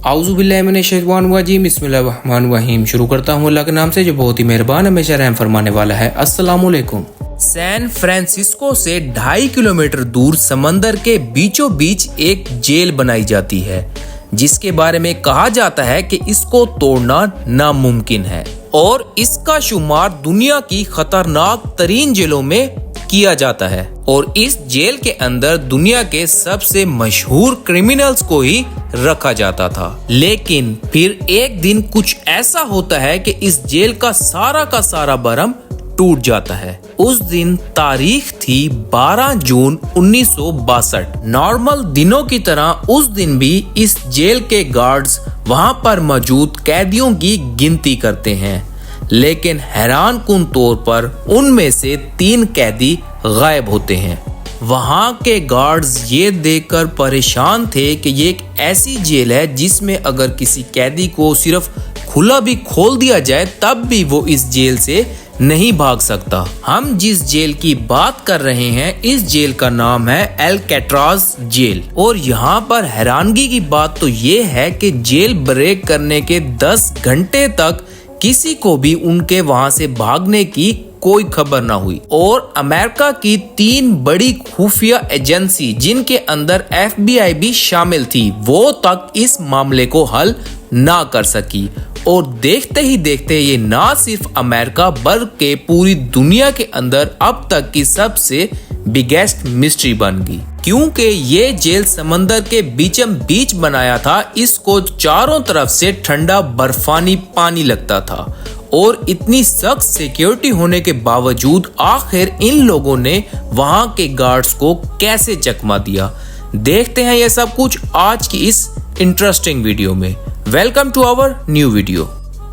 आऊज़ुबिल्लाहिमिनश्शैतानिर्रजीम बिस्मिल्लाहिर्रहमानिर्रहीम। शुरू करता हूँ अल्लाह के नाम से जो बहुत ही मेहरबान हमेशा रहम फरमाने वाला है। अस्सलामु अलैकुम। सैन फ्रांसिस्को से 2.5 किलोमीटर दूर समंदर के बीचों बीच एक जेल बनाई जाती है, जिसके बारे में कहा जाता है कि इसको तोड़ना नामुमकिन है और इसका शुमार दुनिया की खतरनाक तरीन जेलों में किया जाता है। और इस जेल के अंदर दुनिया के सबसे मशहूर क्रिमिनल्स को ही रखा जाता था। लेकिन फिर एक दिन कुछ ऐसा होता है कि इस जेल का सारा भरम टूट जाता है। उस दिन तारीख थी 12 जून 1962। नॉर्मल दिनों की तरह उस दिन भी इस जेल के गार्ड्स वहां पर मौजूद कैदियों की गिनती करते हैं, लेकिन हैरान कुन तौर पर उनमें से 3 कैदी गायब होते हैं। वहां के गार्ड्स ये देखकर परेशान थे कि ये एक ऐसी जेल है जिसमें अगर किसी कैदी को सिर्फ खुला भी खोल दिया जाए तब भी वो इस जेल से नहीं भाग सकता। हम जिस जेल की बात कर रहे हैं इस जेल का नाम है अल्काट्राज जेल। और यहाँ पर हैरानगी की बात तो ये है कि जेल ब्रेक करने के 10 घंटे तक किसी को भी उनके वहां से भागने की कोई खबर ना हुई। और अमेरिका की 3 बड़ी खुफिया एजेंसी जिनके अंदर FBI भी शामिल थी, वो तक इस मामले को हल ना कर सकी। और देखते ही देखते ये ना सिर्फ अमेरिका बल्कि पूरी दुनिया के अंदर अब तक की सबसे बिगेस्ट मिस्ट्री बन गई, क्योंकि ये जेल समंदर के बीचम बीच बनाया था। इसको चारों तरफ से ठंडा बर्फानी पानी लगता था और इतनी सख्त सिक्योरिटी होने के बावजूद आखिर इन लोगों ने वहां के गार्ड्स को कैसे चकमा दिया। देखते हैं ये सब कुछ आज की इस इंटरेस्टिंग वीडियो में। Welcome to our new video.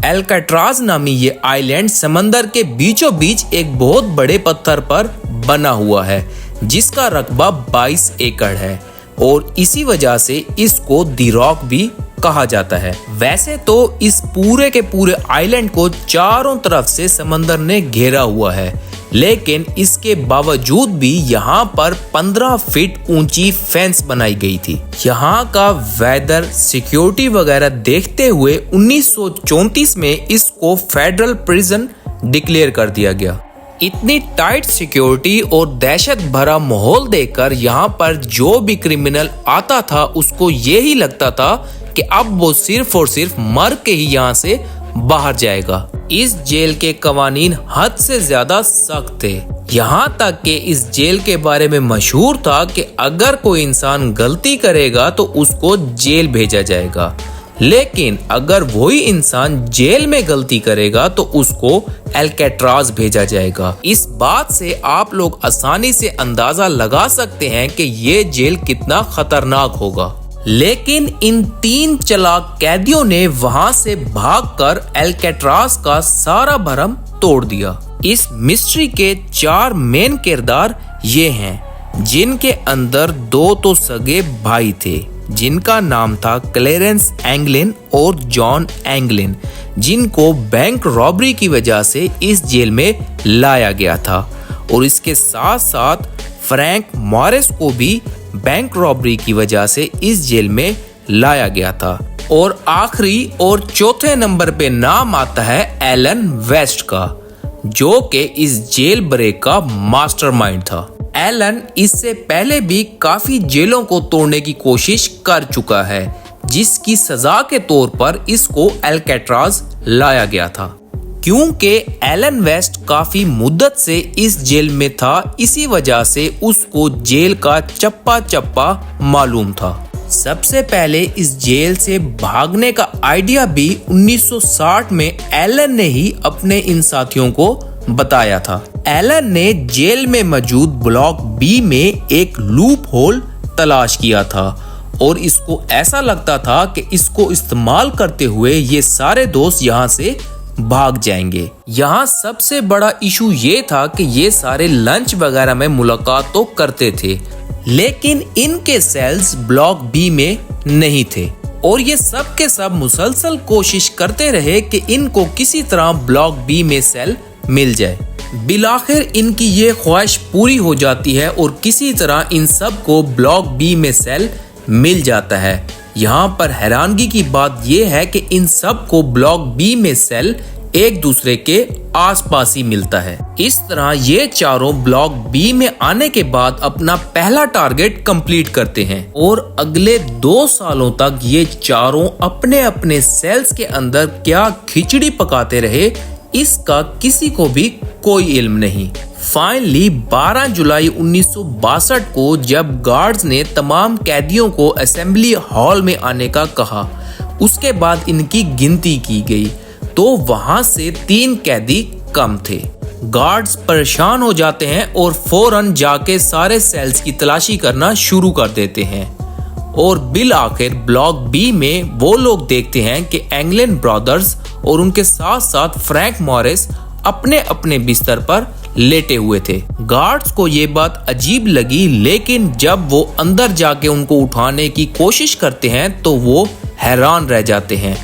Alcatraz नामी ये आइलैंड समंदर के बीचों बीच एक बहुत बड़े पत्थर पर बना हुआ है, जिसका रकबा 22 एकड़ है और इसी वजह से इसको दी रॉक भी कहा जाता है। वैसे तो इस पूरे के पूरे आइलैंड को चारों तरफ से समंदर ने घेरा हुआ है, लेकिन इसके बावजूद भी यहाँ पर 15 फीट ऊंची फेंस बनाई गई थी। यहाँ का वेदर सिक्योरिटी वगैरह देखते हुए 1934 में इसको फेडरल प्रिजन डिक्लेयर कर दिया गया। इतनी टाइट सिक्योरिटी और दहशत भरा माहौल देखकर यहाँ पर जो भी क्रिमिनल आता था उसको यही लगता था कि अब वो सिर्फ और सिर्फ मर के ही यहाँ से बाहर जाएगा। इस जेल के कवानीन हद से ज्यादा सख्त थे, यहाँ तक कि इस जेल के बारे में मशहूर था कि अगर कोई इंसान गलती करेगा तो उसको जेल भेजा जाएगा, लेकिन अगर वही इंसान जेल में गलती करेगा तो उसको अल्काट्राज भेजा जाएगा। इस बात से आप लोग आसानी से अंदाजा लगा सकते हैं कि ये जेल कितना खतरनाक होगा। लेकिन इन 3 चालाक कैदियों ने वहां से भागकर अल्काट्राज का सारा भरम तोड़ दिया। इस मिस्ट्री के 4 मेन किरदार ये हैं, जिनके अंदर 2 तो सगे भाई थे जिनका नाम था क्लेरेंस एंगलिन और जॉन एंगलिन, जिनको बैंक रॉबरी की वजह से इस जेल में लाया गया था। और इसके साथ साथ फ्रैंक मॉरिस को भी बैंक रॉबरी की वजह से इस जेल में लाया गया था। और आखिरी और चौथे नंबर पे नाम आता है एलन वेस्ट का, जो कि इस जेल ब्रेक का मास्टरमाइंड था। एलन इससे पहले भी काफी जेलों को तोड़ने की कोशिश कर चुका है, जिसकी सजा के तौर पर इसको अल्काट्राज लाया गया था। क्योंकि एलन वेस्ट काफी मुद्दत से इस जेल में था, इसी वजह से उसको जेल का चप्पा चप्पा मालूम था। सबसे पहले इस जेल से भागने का आइडिया भी 1960 में एलन ने ही अपने इन साथियों को बताया था। एलन ने जेल में मौजूद ब्लॉक बी में एक लूप होल तलाश किया था और इसको ऐसा लगता था कि इसको इस्तेमाल करते हुए ये सारे दोस्त यहाँ से भाग जाएंगे। यहाँ सबसे बड़ा इशू ये था कि ये सारे लंच वगैरह में मुलाकात तो करते थे, लेकिन इनके सेल्स ब्लॉक बी में नहीं थे और ये सब के सब मुसलसल कोशिश करते रहे कि इनको किसी तरह ब्लॉक बी में सेल मिल जाए। बिलाखिर इनकी ये ख्वाहिश पूरी हो जाती है और किसी तरह इन सब को ब्लॉक बी में सेल मिल जाता है। यहाँ पर हैरानगी की बात यह है कि इन सब को ब्लॉक बी में सेल एक दूसरे के आसपास ही मिलता है। इस तरह ये चारों ब्लॉक बी में आने के बाद अपना पहला टारगेट कंप्लीट करते हैं और अगले 2 सालों तक ये चारों अपने अपने सेल्स के अंदर क्या खिचड़ी पकाते रहे, इसका किसी को भी कोई इल्म नहीं। फाइनली 12 जुलाई 1962 को जब गार्ड्स ने तमाम कैदियों को असेंबली हॉल में आने का कहा, उसके बाद इनकी गिनती की गई तो वहां से 3 कैदी कम थे। गार्ड्स परेशान हो जाते हैं और फौरन जाके सारे सेल्स की तलाशी करना शुरू कर देते हैं और बिल आखिर ब्लॉक बी में वो लोग देखते हैं कि एंगलन ब्रदर्स और उनके साथ साथ फ्रैंक मॉरिस अपने अपने बिस्तर पर लेटे हुए थे। गार्ड्स को ये बात अजीब लगी, लेकिन जब वो अंदर जाके उनको उठाने की कोशिश करते हैं तो वो हैरान रह जाते हैं।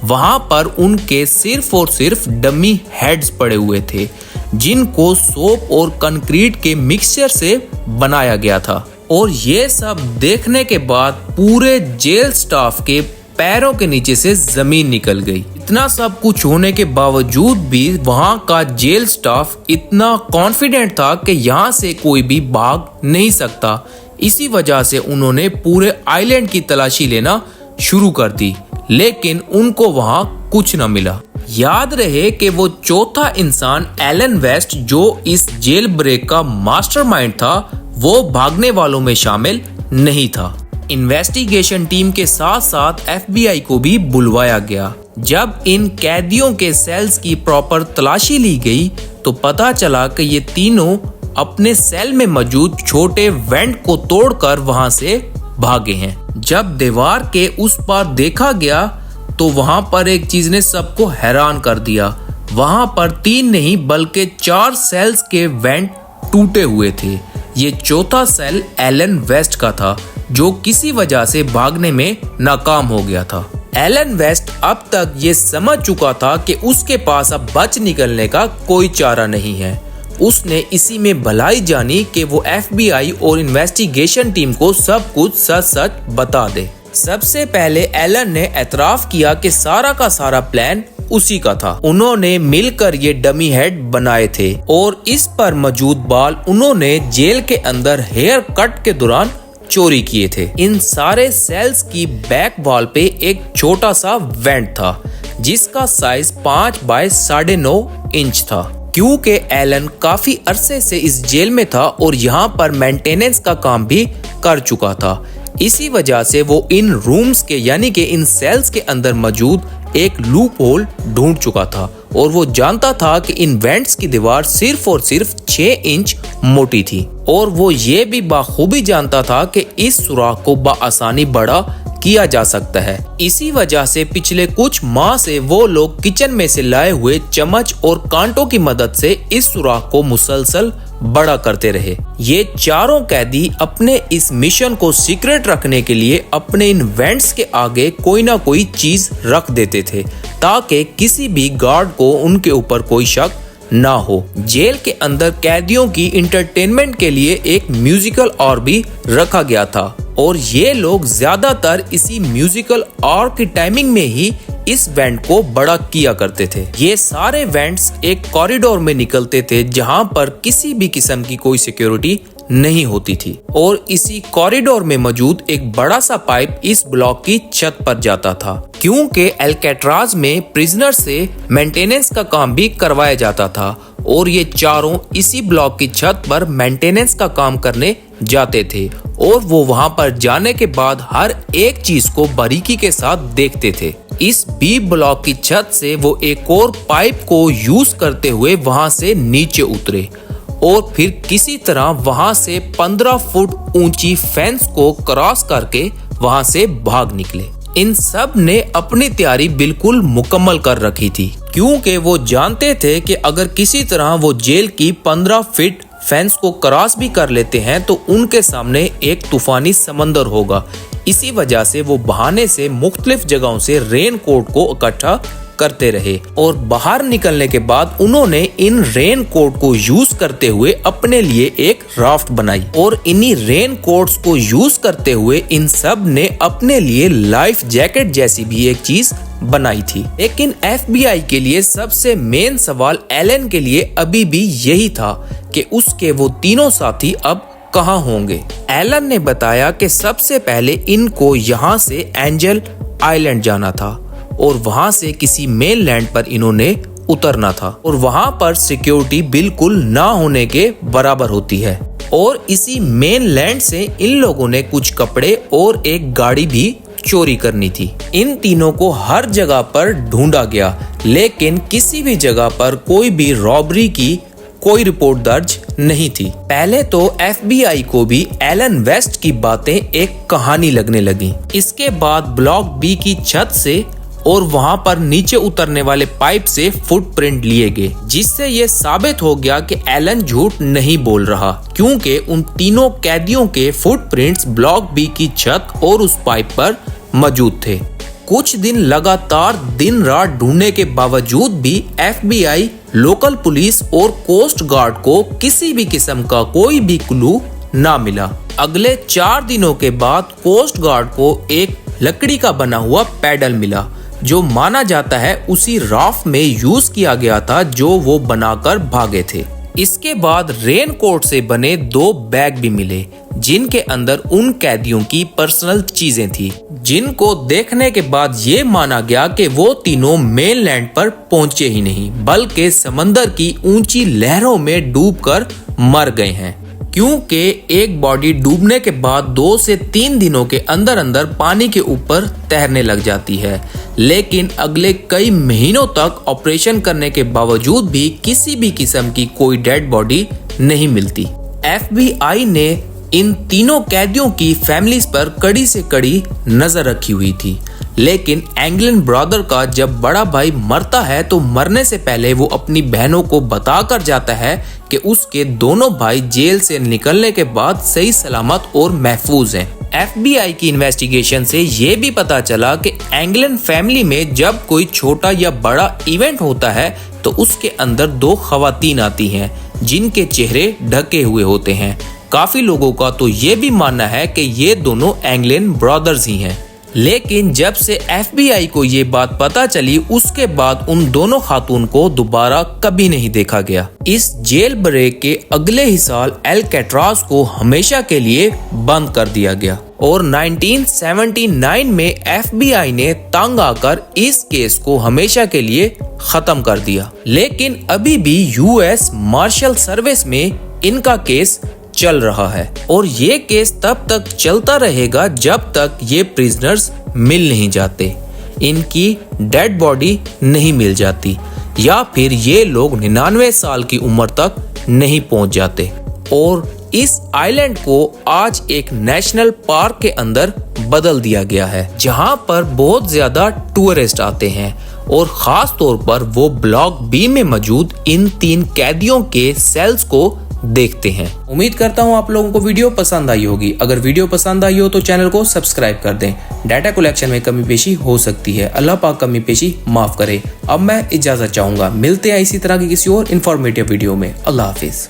वहां पर उनके सिर्फ और सिर्फ डमी हेड्स पड़े हुए थे जिनको सोप और कंक्रीट के मिक्सचर से बनाया गया था। और ये सब देखने के बाद पूरे जेल स्टाफ के पैरों के नीचे से जमीन निकल गई। इतना सब कुछ होने के बावजूद भी वहां का जेल स्टाफ इतना कॉन्फिडेंट था कि यहाँ से कोई भी भाग नहीं सकता। इसी वजह से उन्होंने पूरे आइलैंड की तलाशी लेना शुरू कर दी, लेकिन उनको वहां कुछ न मिला। याद रहे कि वो चौथा इंसान एलन वेस्ट जो इस जेल ब्रेक का मास्टरमाइंड था, वो भागने वालों में शामिल नहीं था। इन्वेस्टिगेशन टीम के साथ साथ FBI को भी बुलवाया गया। जब इन कैदियों के सेल्स की प्रॉपर तलाशी ली गई तो पता चला कि ये तीनों अपने सेल में मौजूद छोटे वेंट को तोड़कर वहां से भागे हैं। जब दीवार के उस पार देखा गया तो वहां पर एक चीज ने सबको हैरान कर दिया। वहां पर 3 नहीं बल्कि 4 सेल्स के वेंट टूटे हुए थे। ये चौथा सेल एलन वेस्ट का था जो किसी वजह से भागने में नाकाम हो गया था। एलन वेस्ट अब तक ये समझ चुका था कि उसके पास अब बच निकलने का कोई चारा नहीं है। उसने इसी में भलाई जानी कि वो FBI और इन्वेस्टिगेशन टीम को सब कुछ सच सच बता दे। सबसे पहले एलन ने एतराफ किया कि सारा का सारा प्लान उसी का था। उन्होंने मिलकर ये डमी हेड बनाए थे और इस पर मौजूद बाल उन्होंने जेल के अंदर हेयर कट के दौरान चोरी किए थे। इन सारे सेल्स की बैक वॉल पे एक छोटा सा वेंट था जिसका साइज 5 बाय 9.5 इंच था। क्योंकि एलन काफी अरसे से इस जेल में था और यहाँ पर मेंटेनेंस का काम भी कर चुका था, इसी वजह से वो इन रूम्स के यानी कि इन सेल्स के अंदर मौजूद एक लूप होल ढूंढ चुका था और वो जानता था कि इन वेंट्स की दीवार सिर्फ और सिर्फ 6 इंच मोटी थी और वो ये भी बाखूबी जानता था कि इस सुराख को बआसानी बड़ा किया जा सकता है। इसी वजह से पिछले कुछ माह से वो लोग किचन में से लाए हुए चम्मच और कांटों की मदद से इस सुराख को मुसलसल बड़ा करते रहे। ये चारों कैदी अपने इस मिशन को सीक्रेट रखने के लिए अपने इन वेंट्स के आगे कोई ना कोई चीज रख देते थे ताकि किसी भी गार्ड को उनके ऊपर कोई शक ना हो। जेल के अंदर कैदियों की इंटरटेनमेंट के लिए एक म्यूजिकल और भी रखा गया था और ये लोग ज्यादातर इसी म्यूजिकल और की टाइमिंग में ही इस वेंट को बड़ा किया करते थे। ये सारे वेंट्स एक कॉरिडोर में निकलते थे जहां पर किसी भी किस्म की कोई सिक्योरिटी नहीं होती थी और इसी कॉरिडोर में मौजूद एक बड़ा सा पाइप इस ब्लॉक की छत पर जाता था। क्योंकि एल्केट्राज में प्रिजनर से मेंटेनेंस का काम भी करवाया जाता था और ये चारों इसी ब्लॉक की छत पर मेंटेनेंस का काम करने जाते थे और वो वहां पर जाने के बाद हर एक चीज को बारीकी के साथ देखते थे। इस बी ब्लॉक की छत से वो एक और पाइप को यूज करते हुए वहां से नीचे उतरे और फिर किसी तरह वहां से 15 फुट ऊंची फेंस को क्रॉस करके वहां से भाग निकले। इन सब ने अपनी तैयारी बिल्कुल मुकम्मल कर रखी थी क्योंकि वो जानते थे कि अगर किसी तरह वो जेल की 15 फीट फेंस को क्रॉस भी कर लेते हैं तो उनके सामने एक तूफानी समंदर होगा। इसी वजह से वो बहाने से मुख्तलिफ जगहों से रेन कोट को इकट्ठा करते रहे और बाहर निकलने के बाद उन्होंने इन रेन कोट को यूज करते हुए अपने लिए एक राफ्ट बनाई और इन्हीं रेन कोट्स को यूज करते हुए इन सब ने अपने लिए लाइफ जैकेट जैसी भी एक चीज बनाई थी। लेकिन FBI के लिए सबसे मेन सवाल एलन के लिए अभी भी यही था कि उसके वो तीनों साथी अब कहाँ होंगे। एलन ने बताया कि सबसे पहले इनको यहाँ से एंजल आइलैंड जाना था और वहाँ से किसी मेन लैंड पर इन्होंने उतरना था और वहाँ पर सिक्योरिटी बिल्कुल ना होने के बराबर होती है और इसी मेन लैंड से इन लोगों ने कुछ कपड़े और एक गाड़ी भी चोरी करनी थी। इन तीनों को हर जगह पर ढूंढा गया लेकिन किसी भी जगह पर कोई भी रॉबरी की कोई रिपोर्ट दर्ज नहीं थी। पहले तो FBI को भी एलन वेस्ट की बातें एक कहानी लगने लगी। इसके बाद ब्लॉक B की छत से और वहां पर नीचे उतरने वाले पाइप से फुटप्रिंट लिए गए, जिससे ये साबित हो गया कि एलन झूठ नहीं बोल रहा, क्योंकि उन तीनों कैदियों के फुटप्रिंट्स ब्लॉक B की छत और उस पाइप पर मौजूद थे। कुछ दिन लगातार दिन रात ढूंढने के बावजूद भी FBI, लोकल पुलिस और कोस्ट गार्ड को किसी भी किस्म का कोई भी क्लू ना मिला। अगले 4 दिनों के बाद कोस्ट गार्ड को एक लकड़ी का बना हुआ पैडल मिला, जो माना जाता है उसी राफ्ट में यूज किया गया था जो वो बनाकर भागे थे। इसके बाद रेन कोट से बने 2 बैग भी मिले, जिनके अंदर उन कैदियों की पर्सनल चीजें थी, जिनको देखने के बाद ये माना गया कि वो तीनों मेनलैंड पर पहुंचे ही नहीं, बल्कि समंदर की ऊंची लहरों में डूबकर मर गए हैं, क्योंकि एक बॉडी डूबने के बाद 2 से 3 दिनों के अंदर अंदर पानी के ऊपर तैरने लग जाती है। लेकिन अगले कई महीनों तक ऑपरेशन करने के बावजूद भी किसी भी किस्म की कोई डेड बॉडी नहीं मिलती। FBI ने इन तीनों कैदियों की फैमिलीज पर कड़ी से कड़ी नजर रखी हुई थी, लेकिन एंगलन ब्रदर का जब बड़ा भाई मरता है तो मरने से पहले वो अपनी बहनों को बताकर जाता है कि उसके दोनों भाई जेल से निकलने के बाद सही सलामत और महफूज हैं। FBI की इन्वेस्टिगेशन से ये भी पता चला कि एंगलन फैमिली में जब कोई छोटा या बड़ा इवेंट होता है तो उसके अंदर 2 खवातीन आती हैं, जिनके चेहरे ढके हुए होते हैं। काफी लोगों का तो ये भी मानना है कि ये दोनों एंगलन ब्रदर्स ही हैं। लेकिन जब से FBI को ये बात पता चली, उसके बाद उन दोनों खातून को दोबारा कभी नहीं देखा गया। इस जेल ब्रेक के अगले ही साल एल्केट्राज को हमेशा के लिए बंद कर दिया गया और 1979 में FBI ने तंग आकर इस केस को हमेशा के लिए खत्म कर दिया। लेकिन अभी भी US मार्शल सर्विस में इनका केस चल रहा है और ये केस तब तक चलता रहेगा जब तक ये प्रिजनर्स मिल नहीं जाते, इनकी डेड बॉडी नहीं मिल जाती या फिर ये लोग 99 साल की उम्र तक नहीं पहुंच जाते। और इस आइलैंड को आज एक नेशनल पार्क के अंदर बदल दिया गया है, जहां पर बहुत ज्यादा टूरिस्ट आते हैं और खास तौर पर वो ब्लॉक B में मौजूद इन 3 कैदियों के सेल्स को देखते हैं। उम्मीद करता हूँ आप लोगों को वीडियो पसंद आई होगी। अगर वीडियो पसंद आई हो तो चैनल को सब्सक्राइब कर दें। डाटा कलेक्शन में कमी पेशी हो सकती है, अल्लाह पाक कमी पेशी माफ करे। अब मैं इजाजत चाहूंगा, मिलते हैं इसी तरह की किसी और इन्फॉर्मेटिव वीडियो में। अल्लाह हाफिज।